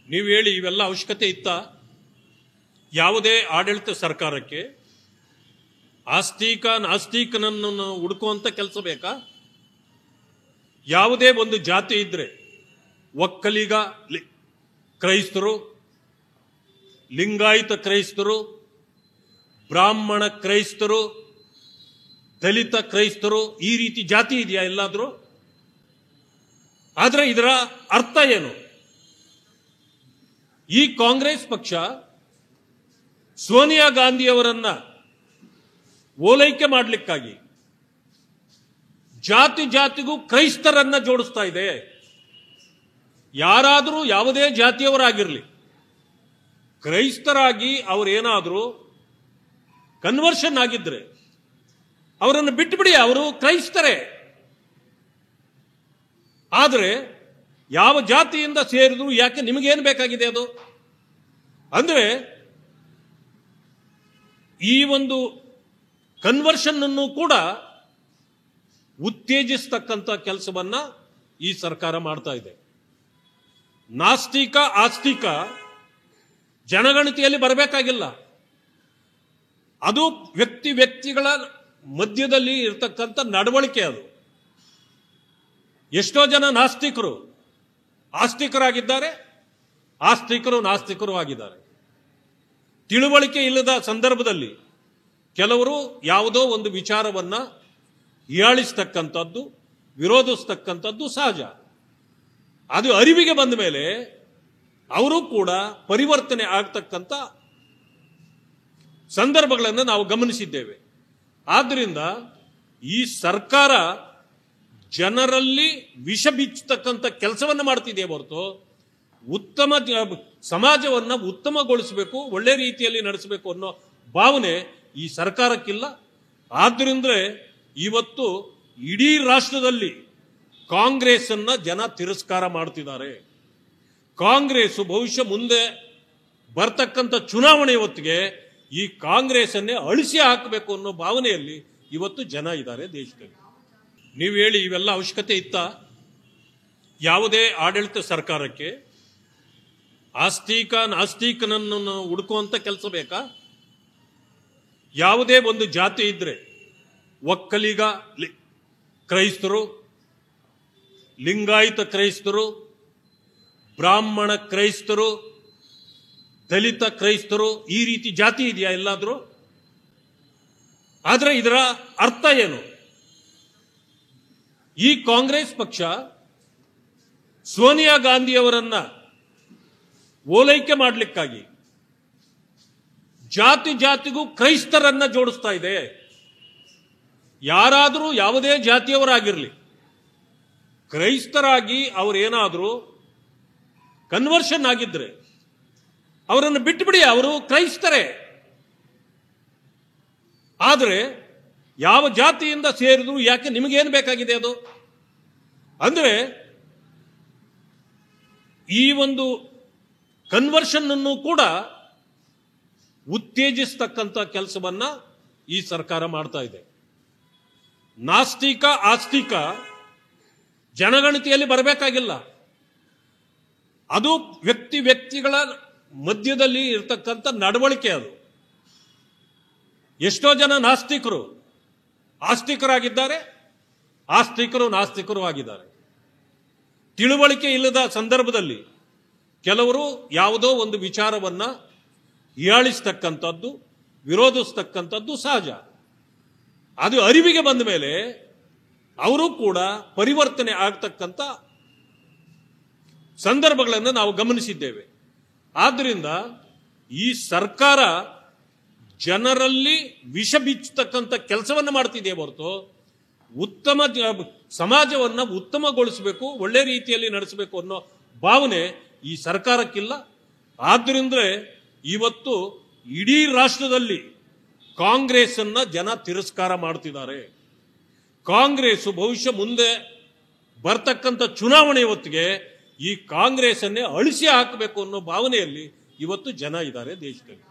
ನೀವು ಹೇಳಿ, ಇವೆಲ್ಲ ಅವಶ್ಯಕತೆ ಇತ್ತ? ಯಾವುದೇ ಆಡಳಿತ ಸರ್ಕಾರಕ್ಕೆ ಆಸ್ತಿಕ ನಾಸ್ತಿಕನನ್ನು ಹುಡುಕುವಂತ ಕೆಲಸ ಬೇಕಾ? ಯಾವುದೇ ಒಂದು ಜಾತಿ ಇದ್ರೆ ಒಕ್ಕಲಿಗ ಕ್ರೈಸ್ತರು, ಲಿಂಗಾಯತ ಕ್ರೈಸ್ತರು, ಬ್ರಾಹ್ಮಣ ಕ್ರೈಸ್ತರು, ದಲಿತ ಕ್ರೈಸ್ತರು, ಈ ರೀತಿ ಜಾತಿ ಇದೆಯಾ ಎಲ್ಲಾದ್ರೂ? ಆದ್ರೆ ಇದರ ಅರ್ಥ ಏನು? ಈ ಕಾಂಗ್ರೆಸ್ ಪಕ್ಷ ಸೋನಿಯಾ ಗಾಂಧಿಯವರನ್ನ ಓಲೈಕೆ ಮಾಡಲಿಕ್ಕಾಗಿ ಜಾತಿ ಜಾತಿಗೂ ಕ್ರೈಸ್ತರನ್ನ ಜೋಡಿಸ್ತಾ ಇದೆ. ಯಾರಾದರೂ ಯಾವುದೇ ಜಾತಿಯವರಾಗಿರಲಿ, ಕ್ರೈಸ್ತರಾಗಿ ಅವರೇನಾದರೂ ಕನ್ವರ್ಷನ್ ಆಗಿದ್ರೆ ಅವರನ್ನು ಬಿಟ್ಟುಬಿಡಿ, ಅವರು ಕ್ರೈಸ್ತರೇ. ಆದರೆ ಯಾವ ಜಾತಿಯಿಂದ ಸೇರಿದ್ರು ಯಾಕೆ? ನಿಮಗೇನು ಬೇಕಾಗಿದೆ ಅದು? ಅಂದ್ರೆ ಈ ಒಂದು ಕನ್ವರ್ಷನ್ ಅನ್ನು ಕೂಡ ಉತ್ತೇಜಿಸ್ತಕ್ಕಂಥ ಕೆಲಸವನ್ನ ಈ ಸರ್ಕಾರ ಮಾಡ್ತಾ ಇದೆ. ನಾಸ್ತಿಕ ಆಸ್ತಿಕ ಜನಗಣತಿಯಲ್ಲಿ ಬರಬೇಕಾಗಿಲ್ಲ. ಅದು ವ್ಯಕ್ತಿಗಳ ಮಧ್ಯದಲ್ಲಿ ಇರತಕ್ಕಂಥ ನಡವಳಿಕೆ. ಅದು ಎಷ್ಟೋ ಜನ ನಾಸ್ತಿಕರು ಆಸ್ತಿಕರಾಗಿದ್ದಾರೆ, ಆಸ್ತಿಕರು ನಾಸ್ತಿಕರು ಆಗಿದ್ದಾರೆ. ತಿಳುವಳಿಕೆ ಇಲ್ಲದ ಸಂದರ್ಭದಲ್ಲಿ ಕೆಲವರು ಯಾವುದೋ ಒಂದು ವಿಚಾರವನ್ನ ಹೀಯಾಳಿಸ್ತಕ್ಕಂಥದ್ದು, ವಿರೋಧಿಸ್ತಕ್ಕಂಥದ್ದು ಸಹಜ. ಅದು ಅರಿವಿಗೆ ಬಂದ ಮೇಲೆ ಅವರು ಕೂಡ ಪರಿವರ್ತನೆ ಆಗ್ತಕ್ಕಂಥ ಸಂದರ್ಭಗಳನ್ನು ನಾವು ಗಮನಿಸಿದ್ದೇವೆ. ಆದ್ದರಿಂದ ಈ ಸರ್ಕಾರ ಜನರಲ್ಲಿ ವಿಷ ಬಿಚ್ಚತಕ್ಕಂಥ ಕೆಲಸವನ್ನು ಮಾಡ್ತಿದೆ ಹೊರತು ಉತ್ತಮ ಸಮಾಜವನ್ನು ಉತ್ತಮಗೊಳಿಸಬೇಕು, ಒಳ್ಳೆ ರೀತಿಯಲ್ಲಿ ನಡೆಸಬೇಕು ಅನ್ನೋ ಭಾವನೆ ಈ ಸರ್ಕಾರಕ್ಕಿಲ್ಲ. ಆದ್ದರಿಂದ ಇವತ್ತು ಇಡೀ ರಾಷ್ಟ್ರದಲ್ಲಿ ಕಾಂಗ್ರೆಸ್ ಅನ್ನ ಜನ ತಿರಸ್ಕಾರ ಮಾಡ್ತಿದ್ದಾರೆ. ಕಾಂಗ್ರೆಸ್ ಬಹುಶಃ ಮುಂದೆ ಬರ್ತಕ್ಕಂಥ ಚುನಾವಣೆ ಹೊತ್ತಿಗೆ ಈ ಕಾಂಗ್ರೆಸ್ ಅನ್ನೇ ಅಳಿಸಿ ಹಾಕಬೇಕು ಅನ್ನೋ ಭಾವನೆಯಲ್ಲಿ ಇವತ್ತು ಜನ ಇದ್ದಾರೆ ದೇಶದಲ್ಲಿ. ನೀವು ಹೇಳಿ, ಇವೆಲ್ಲ ಅವಶ್ಯಕತೆ ಇತ್ತ? ಯಾವುದೇ ಆಡಳಿತ ಸರ್ಕಾರಕ್ಕೆ ಆಸ್ತಿಕ ನಾಸ್ತಿಕನನ್ನು ಹುಡುಕುವಂತ ಕೆಲಸ ಬೇಕಾ? ಯಾವುದೇ ಒಂದು ಜಾತಿ ಇದ್ರೆ ಒಕ್ಕಲಿಗ ಕ್ರೈಸ್ತರು, ಲಿಂಗಾಯತ ಕ್ರೈಸ್ತರು, ಬ್ರಾಹ್ಮಣ ಕ್ರೈಸ್ತರು, ದಲಿತ ಕ್ರೈಸ್ತರು, ಈ ರೀತಿ ಜಾತಿ ಇದೆಯಾ ಎಲ್ಲಾದ್ರೂ? ಆದ್ರೆ ಇದರ ಅರ್ಥ ಏನು? ಈ ಕಾಂಗ್ರೆಸ್ ಪಕ್ಷ ಸೋನಿಯಾ ಗಾಂಧಿಯವರನ್ನ ಓಲೈಕೆ ಮಾಡಲಿಕ್ಕಾಗಿ ಜಾತಿ ಜಾತಿಗೂ ಕ್ರೈಸ್ತರನ್ನ ಜೋಡಿಸ್ತಾ ಇದೆ. ಯಾರಾದರೂ ಯಾವುದೇ ಜಾತಿಯವರಾಗಿರಲಿ, ಕ್ರೈಸ್ತರಾಗಿ ಅವರೇನಾದರೂ ಕನ್ವರ್ಷನ್ ಆಗಿದ್ರೆ ಅವರನ್ನು ಬಿಟ್ಟುಬಿಡಿ, ಅವರು ಕ್ರೈಸ್ತರೇ. ಆದರೆ ಯಾವ ಜಾತಿಯಿಂದ ಸೇರಿದ್ರು ಯಾಕೆ? ನಿಮಗೇನು ಬೇಕಾಗಿದೆ ಅದು? ಅಂದ್ರೆ ಈ ಒಂದು ಕನ್ವರ್ಷನ್ ಅನ್ನು ಕೂಡ ಉತ್ತೇಜಿಸ್ತಕ್ಕಂಥ ಕೆಲಸವನ್ನ ಈ ಸರ್ಕಾರ ಮಾಡ್ತಾ ಇದೆ. ನಾಸ್ತಿಕ ಆಸ್ತಿಕ ಜನಗಣತಿಯಲ್ಲಿ ಬರಬೇಕಾಗಿಲ್ಲ. ಅದು ವ್ಯಕ್ತಿಗಳ ಮಧ್ಯದಲ್ಲಿ ಇರತಕ್ಕಂಥ ನಡವಳಿಕೆ. ಅದು ಎಷ್ಟೋ ಜನ ನಾಸ್ತಿಕರು ಆಸ್ತಿಕರಾಗಿದ್ದಾರೆ, ಆಸ್ತಿಕರು ನಾಸ್ತಿಕರು ಆಗಿದ್ದಾರೆ. ತಿಳುವಳಿಕೆ ಇಲ್ಲದ ಸಂದರ್ಭದಲ್ಲಿ ಕೆಲವರು ಯಾವುದೋ ಒಂದು ವಿಚಾರವನ್ನ ಹೀಯಾಳಿಸ್ತಕ್ಕಂಥದ್ದು, ವಿರೋಧಿಸ್ತಕ್ಕಂಥದ್ದು ಸಹಜ. ಅದು ಅರಿವಿಗೆ ಬಂದ ಮೇಲೆ ಅವರು ಕೂಡ ಪರಿವರ್ತನೆ ಆಗ್ತಕ್ಕಂಥ ಸಂದರ್ಭಗಳನ್ನು ನಾವು ಗಮನಿಸಿದ್ದೇವೆ. ಆದ್ದರಿಂದ ಈ ಸರ್ಕಾರ ಜನರಲ್ಲಿ ವಿಷ ಬಿಚ್ಚತಕ್ಕಂಥ ಕೆಲಸವನ್ನು ಮಾಡ್ತಿದೆ ಹೊರತು ಉತ್ತಮ ಸಮಾಜವನ್ನ ಉತ್ತಮಗೊಳಿಸಬೇಕು, ಒಳ್ಳೆ ರೀತಿಯಲ್ಲಿ ನಡೆಸಬೇಕು ಅನ್ನೋ ಭಾವನೆ ಈ ಸರ್ಕಾರಕ್ಕಿಲ್ಲ. ಆದ್ದರಿಂದ ಇವತ್ತು ಇಡೀ ರಾಷ್ಟ್ರದಲ್ಲಿ ಕಾಂಗ್ರೆಸ್ ಅನ್ನ ಜನ ತಿರಸ್ಕಾರ ಮಾಡ್ತಿದ್ದಾರೆ. ಕಾಂಗ್ರೆಸ್ ಬಹುಶಃ ಮುಂದೆ ಬರ್ತಕ್ಕಂಥ ಚುನಾವಣೆ ಹೊತ್ತಿಗೆ ಈ ಕಾಂಗ್ರೆಸ್ ಅನ್ನೇ ಅಳಿಸಿ ಹಾಕಬೇಕು ಅನ್ನೋ ಭಾವನೆಯಲ್ಲಿ ಇವತ್ತು ಜನ ಇದ್ದಾರೆ ದೇಶದಲ್ಲಿ.